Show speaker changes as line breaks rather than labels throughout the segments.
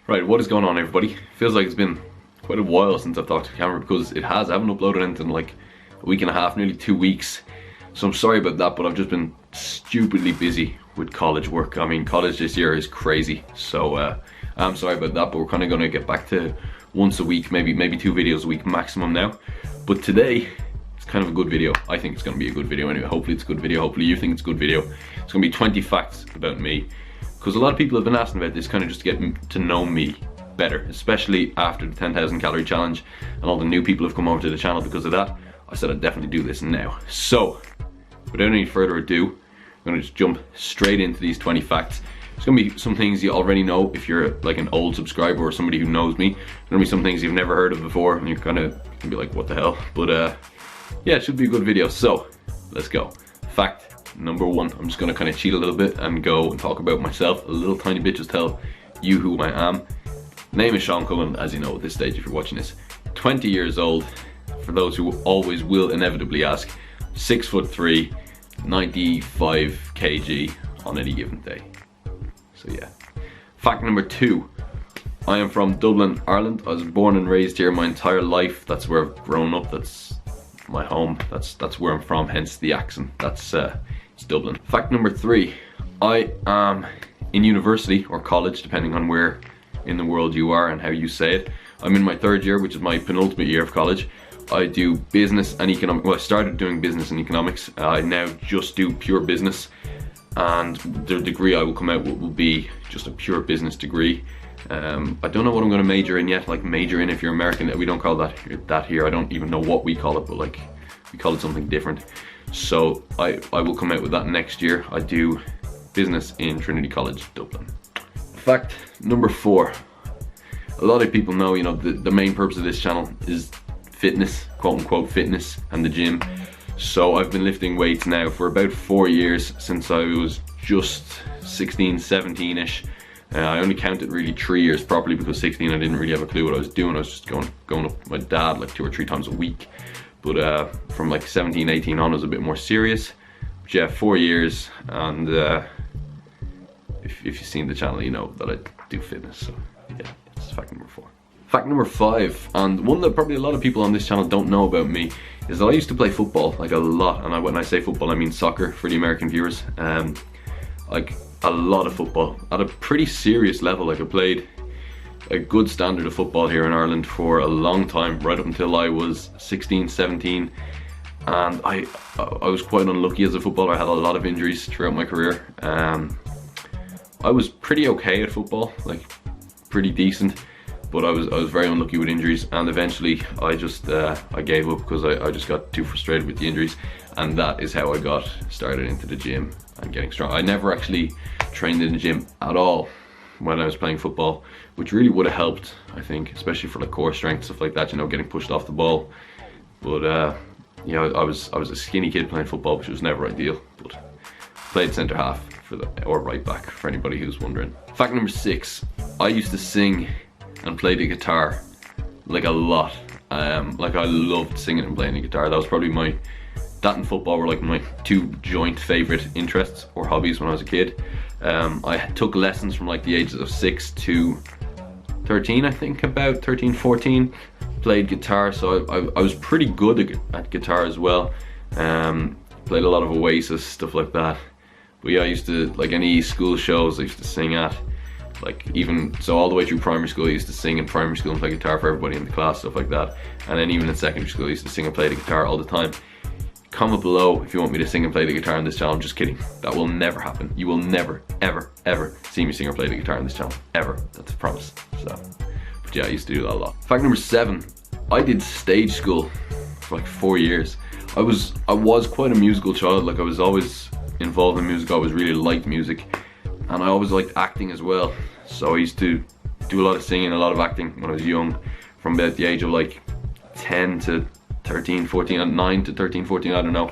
Right, what is going on, everybody? Feels like it's been quite a while since I've talked to the camera, because it has. I haven't uploaded anything in like a week and a half, nearly 2 weeks. So I'm sorry about that, but I've just been stupidly busy with college work. I mean, college this year is crazy. So I'm sorry about that, but we're kind of going to get back to once a week, maybe 2 videos a week maximum now. But today, it's kind of a good video. I think it's going to be a good video anyway. Hopefully it's a good video. Hopefully you think it's a good video. It's going to be 20 facts about me. Because a lot of people have been asking about this, kind of just to get to know me better, especially after the 10,000 calorie challenge and all the new people have come over to the channel because of that. I said I'd definitely do this now. So, without any further ado, I'm going to just jump straight into these 20 facts. There's going to be some things you already know if you're like an old subscriber or somebody who knows me. There's going to be some things you've never heard of before and you're kind of going to be like, what the hell? But yeah, it should be a good video. So, let's go. Fact number 1, I'm just gonna kind of cheat a little bit and go and talk about myself a little tiny bit, just tell you who I am. Name is Sean Cullen, as you know at this stage if you're watching this. 20 years old, for those who always will inevitably ask. 6'3", 95 kg on any given day. So yeah. Fact number 2, I am from Dublin, Ireland. I was born and raised here my entire life. That's where I've grown up. That's my home. That's where I'm from, hence the accent. It's Dublin. Fact number 3, I am in university or college, depending on where in the world you are and how you say it. I'm in my 3rd year, which is my penultimate year of college. I do business and economics. Well, I started doing business and economics. I now just do pure business, and the degree I will come out with will be just a pure business degree. I don't know what I'm going to major in yet. Like, major in, if you're American, we don't call that here. I don't even know what we call it, but like, we call it something different. So I will come out with that next year. I do business in Trinity College, Dublin. Fact number 4. A lot of people know, you know, the main purpose of this channel is fitness, quote unquote fitness, and the gym. So I've been lifting weights now for about 4 years, since I was just 16, 17-ish. I only counted really 3 years properly, because 16 I didn't really have a clue what I was doing. I was just going up with my dad like 2 or 3 times a week. But from like 17, 18 on, I was a bit more serious. But yeah, 4 years, and if you've seen the channel, you know that I do fitness. So yeah, it's fact number 4. Fact number 5, and one that probably a lot of people on this channel don't know about me, is that I used to play football, like a lot. And when I say football, I mean soccer for the American viewers. Like a lot of football at a pretty serious level. Like, I played a good standard of football here in Ireland for a long time, right up until I was 16, 17, and I was quite unlucky as a footballer. I had a lot of injuries throughout my career. I was pretty okay at football, like pretty decent, but I was very unlucky with injuries, and eventually I just I gave up because I just got too frustrated with the injuries, and that is how I got started into the gym and getting strong. I never actually trained in the gym at all when I was playing football, which really would have helped, I think, especially for like core strength, stuff like that, you know, getting pushed off the ball. But you know, I was a skinny kid playing football, which was never ideal, but played centre half or right back, for anybody who's wondering. Fact number 6, I used to sing and play the guitar like a lot. Like, I loved singing and playing the guitar. That was probably that and football were like my 2 joint favorite interests or hobbies when I was a kid. I took lessons from like the ages of 6 to 13, I think, about 13, 14. Played guitar, so I was pretty good at guitar as well. Played a lot of Oasis, stuff like that. But yeah, I used to, like, any school shows I used to sing at. Like, even, so all the way through primary school I used to sing in primary school and play guitar for everybody in the class, stuff like that. And then even in secondary school I used to sing and play the guitar all the time. Comment below if you want me to sing and play the guitar on this channel. I'm just kidding. That will never happen. You will never, ever, ever see me sing or play the guitar on this channel. Ever. That's a promise. So, but yeah, I used to do that a lot. Fact number 7, I did stage school for like 4 years. I was quite a musical child. Like, I was always involved in music. I always really liked music, and I always liked acting as well. So I used to do a lot of singing, a lot of acting when I was young, from about the age of like 10 to 13, 14, and 9 to 13, 14, I don't know.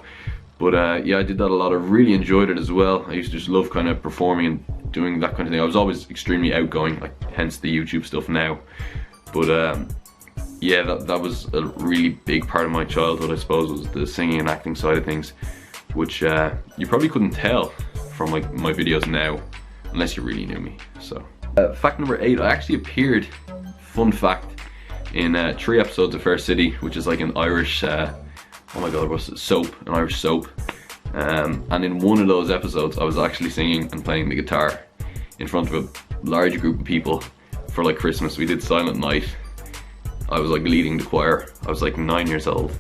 But yeah, I did that a lot. I really enjoyed it as well. I used to just love kind of performing and doing that kind of thing. I was always extremely outgoing, like, hence the YouTube stuff now. But yeah, that was a really big part of my childhood, I suppose, was the singing and acting side of things, which you probably couldn't tell from like my videos now, unless you really knew me. So Fact number 8, I actually appeared, fun fact, in 3 episodes of Fair City, which is like an Irish, oh my god, what's it, soap, an Irish soap. And in one of those episodes I was actually singing and playing the guitar in front of a large group of people for like Christmas. We did Silent Night. I was like leading the choir. I was like 9 years old.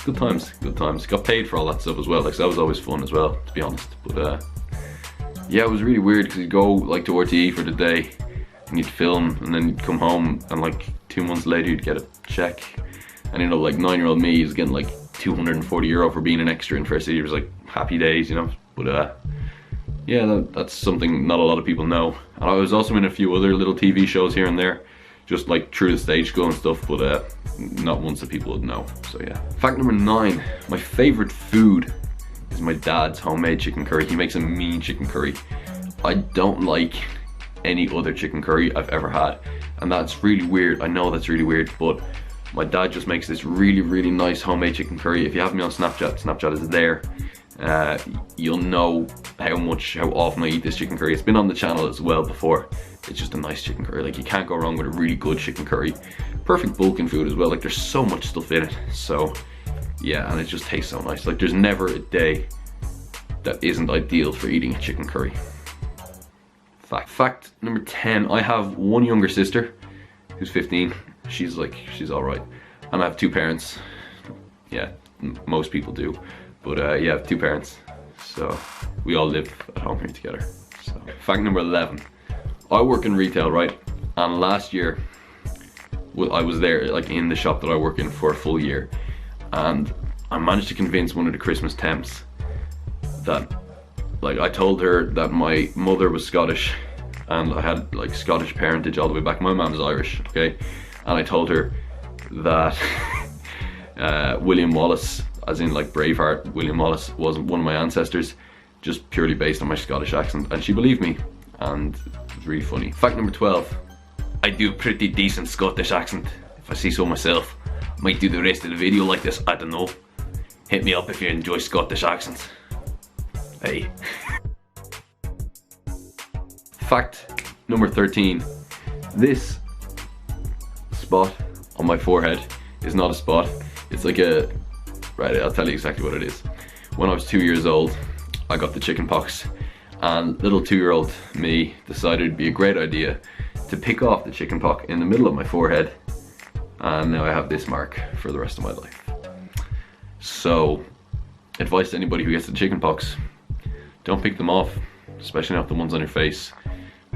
Good times, good times. Got paid for all that stuff as well, like so that was always fun as well, to be honest. But yeah, it was really weird because you'd go like to RTE for the day and you'd film, and then you'd come home and like 2 months later you'd get a check. And you know, like 9-year-old me was getting like €240 for being an extra in Fair City. It was like happy days, you know. But yeah, that's something not a lot of people know. And I was also in a few other little TV shows here and there, just like through the stage school and stuff, but not ones that people would know. So yeah. Fact number 9, my favorite food is my dad's homemade chicken curry. He makes a mean chicken curry. I don't like any other chicken curry I've ever had, and that's really weird. I know that's really weird, but my dad just makes this really nice homemade chicken curry. If you have me on Snapchat, Snapchat is there. You'll know how often I eat this chicken curry. It's been on the channel as well before. It's just a nice chicken curry. Like, you can't go wrong with a really good chicken curry. Perfect bulking food as well. Like, there's so much stuff in it. So yeah, and it just tastes so nice. Like, there's never a day that isn't ideal for eating a chicken curry. Fact number 10, I have one younger sister who's 15. She's alright. And I have 2 parents. Yeah, most people do. But yeah, I have 2 parents. So we all live at home here together. So fact number 11, I work in retail, right? And last year, I was there like in the shop that I work in for a full year. And I managed to convince one of the Christmas temps that, like, I told her that my mother was Scottish and I had like Scottish parentage all the way back. My mom is Irish, okay? And I told her that William Wallace, as in like Braveheart, William Wallace wasn't one of my ancestors, just purely based on my Scottish accent, and she believed me, and it was really funny. Fact number 12, I do a pretty decent Scottish accent, if I say so myself. Might do the rest of the video like this, I don't know. Hit me up if you enjoy Scottish accents. Hey. Fact number 13, this spot on my forehead is not a spot. It's like a, right, I'll tell you exactly what it is. When I was 2 years old, I got the chicken pox, and little 2-year-old me decided it'd be a great idea to pick off the chicken pox in the middle of my forehead, and now I have this mark for the rest of my life. So, advice to anybody who gets the chicken pox, don't pick them off, especially not the ones on your face,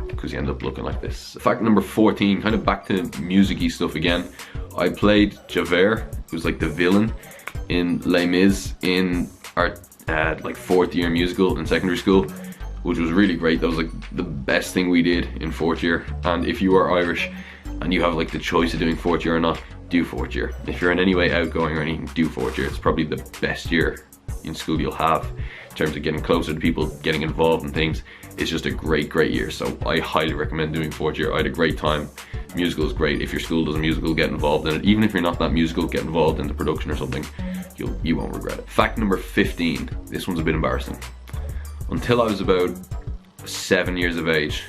because you end up looking like this. Fact number 14, kind of back to music-y stuff again. I played Javert, who's like the villain in Les Mis in our like 4th year musical in secondary school, which was really great. That was like the best thing we did in 4th year. And if you are Irish and you have like the choice of doing 4th year or not, do 4th year. If you're in any way outgoing or anything, do 4th year. It's probably the best year in school you'll have in terms of getting closer to people, getting involved in things. It's just a great year, so I highly recommend doing 4th year. I had a great time. Musical is great. If your school does a musical, get involved in it. Even if you're not that musical, get involved in the production or something. You won't regret it. Fact number 15, this one's a bit embarrassing. Until I was about 7 years of age,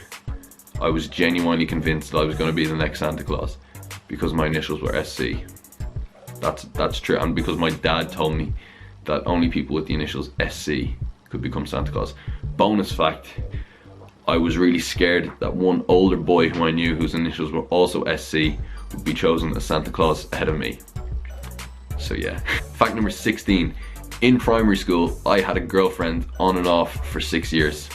I was genuinely convinced that I was going to be the next Santa Claus because my initials were SC. That's true, and because my dad told me that only people with the initials SC could become Santa Claus. Bonus fact, I was really scared that one older boy who I knew whose initials were also SC would be chosen as Santa Claus ahead of me. So yeah. Fact number 16, in primary school I had a girlfriend on and off for 6 years.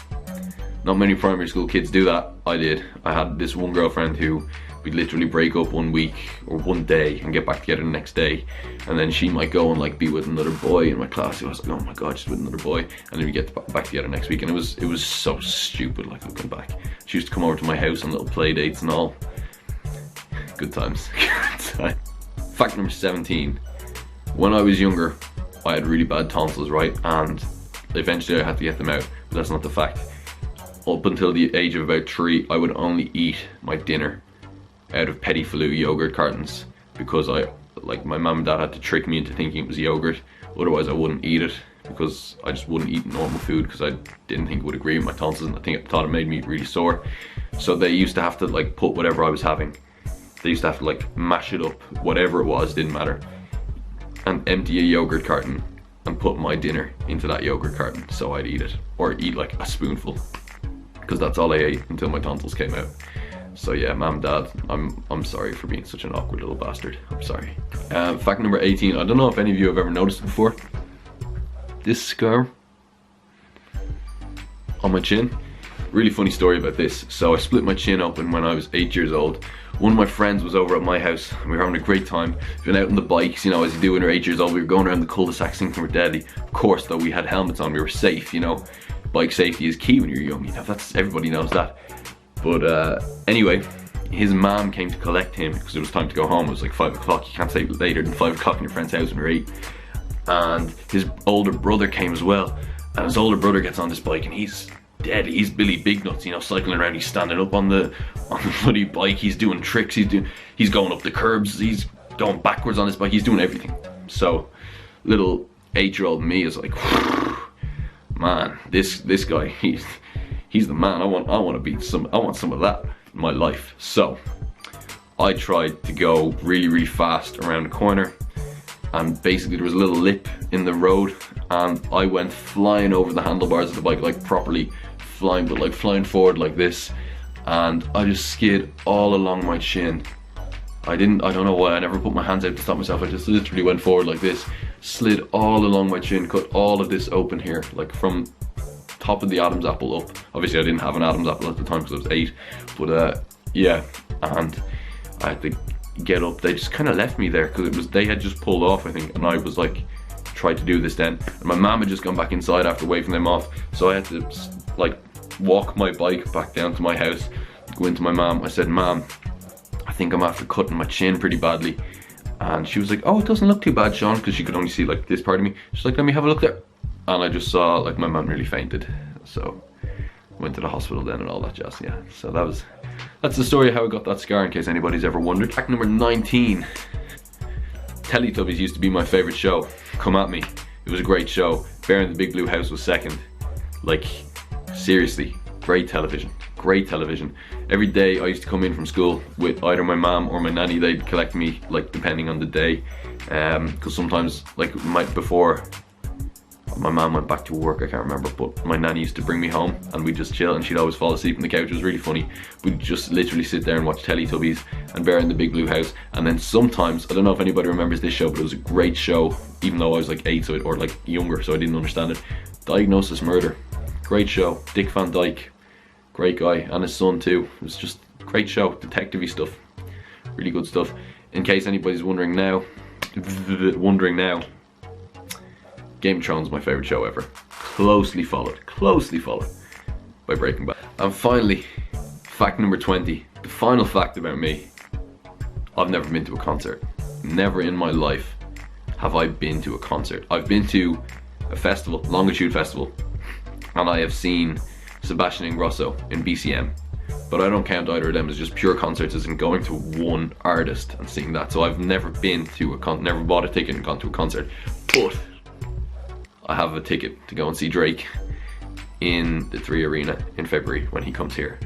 Not many primary school kids do that. I did. I had this one girlfriend who we'd literally break up one week or one day and get back together the next day, and then she might go and like be with another boy in my class. I was like, oh my god, she's with another boy, and then we get back together next week, and it was so stupid. Like, looking back, she used to come over to my house on little play dates and all. Good times. Fact number 17, when I was younger I had really bad tonsils, right, and eventually I had to get them out, but that's not the fact. Up until the age of about 3, I would only eat my dinner out of Petit Falou yogurt cartons because my mum and dad had to trick me into thinking it was yogurt, otherwise I wouldn't eat it because I just wouldn't eat normal food because I didn't think it would agree with my tonsils, and I thought it made me really sore. So they used to have to like put whatever I was having, they used to have to like mash it up, whatever it was, didn't matter, and empty a yogurt carton and put my dinner into that yogurt carton so I'd eat it, or eat like a spoonful, because that's all I ate until my tonsils came out. So yeah, Mom, Dad, I'm sorry for being such an awkward little bastard. I'm sorry. Fact number 18. I don't know if any of you have ever noticed it before. This scar on my chin. Really funny story about this. So I split my chin open when I was 8 years old. One of my friends was over at my house and we were having a great time. We went out on the bikes, you know, as you do when you're 8 years old. We were going around the cul-de-sac thinking we're deadly. Of course, though, we had helmets on, we were safe, you know. Bike safety is key when you're young, you know, everybody knows that. But anyway, his mom came to collect him because it was time to go home. It was like 5 o'clock, you can't stay later than 5 o'clock in your friend's house when you're 8. And his older brother came as well. And his older brother gets on this bike and he's dead. He's Billy Big Nuts, you know, cycling around. He's standing up on the bloody bike. He's doing tricks. He's going up the curbs. He's going backwards on his bike. He's doing everything. So little 8-year-old me is like, man, this guy, he's the man. I want some of that in my life. So I tried to go really, really fast around the corner, and basically there was a little lip in the road, and I went flying over the handlebars of the bike, like properly flying, but like flying forward like this, and I just skid all along my chin. I don't know why, I never put my hands out to stop myself. I just literally went forward like this, slid all along my chin, cut all of this open here, like from top of the Adam's apple up. Obviously I didn't have an Adam's apple at the time because I was 8, but yeah, and I had to get up. They just kind of left me there because they had just pulled off, I think, and I was like, tried to do this then, and my mom had just gone back inside after waving them off, so I had to like walk my bike back down to my house, go into my mom. I said, Mom, I think I'm after cutting my chin pretty badly. And she was like, oh, it doesn't look too bad, Sean, because she could only see like this part of me. She's like, let me have a look there. And I just saw like my mum really fainted, so went to the hospital then and all that jazz. Yeah, so that's the story of how I got that scar, in case anybody's ever wondered. Fact number 19. Teletubbies used to be my favorite show. Come at me. It was a great show. Bear in the Big Blue House was second. Like, seriously, great television. Great television. Every day I used to come in from school with either my mom or my nanny. They'd collect me, like, depending on the day, because sometimes, like, before my mom went back to work, I can't remember, but my nanny used to bring me home and we'd just chill, and she'd always fall asleep on the couch. It was really funny. We'd just literally sit there and watch Teletubbies and Bear in the Big Blue House. And then sometimes, I don't know if anybody remembers this show, but it was a great show, even though I was like 8 or like younger, so I didn't understand it. Diagnosis Murder. Great show. Dick Van Dyke, great guy, and his son too. It was just a great show. Detective-y stuff. Really good stuff. In case anybody's wondering now, Game of Thrones is my favourite show ever. Closely followed by Breaking Bad. And finally, fact number 20. The final fact about me. I've never been to a concert. Never in my life have I been to a concert. I've been to a festival, Longitude Festival, and I have seen Sebastian Ingrosso in BCM. But I don't count either of them as just pure concerts, as in going to one artist and seeing that. So I've never been to a never bought a ticket and gone to a concert. But I have a ticket to go and see Drake in the 3 Arena in February when he comes here,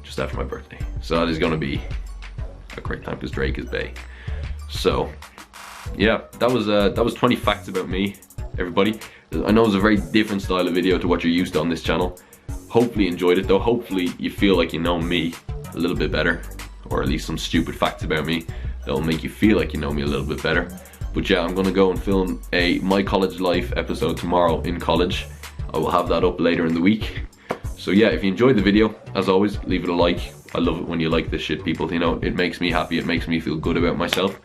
just after my birthday. So that is going to be a great time because Drake is bae. So yeah, that was 20 facts about me, everybody. I know it's a very different style of video to what you're used to on this channel. Hopefully you enjoyed it though. Hopefully you feel like you know me a little bit better, or at least some stupid facts about me that will make you feel like you know me a little bit better. But yeah, I'm gonna go and film a My College Life episode tomorrow in college. I will have that up later in the week. So yeah, if you enjoyed the video, as always, leave it a like. I love it when you like this shit, people. You know, it makes me happy, it makes me feel good about myself.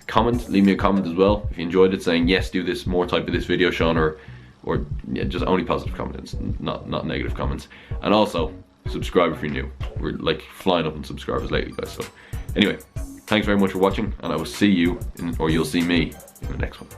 Comment, leave me a comment as well if you enjoyed it, saying yes, do this, more type of this video, Sean, or yeah, just only positive comments, not negative comments. And also, subscribe if you're new. We're like flying up in subscribers lately, guys. So anyway, thanks very much for watching, and I will see you, or you'll see me in the next one.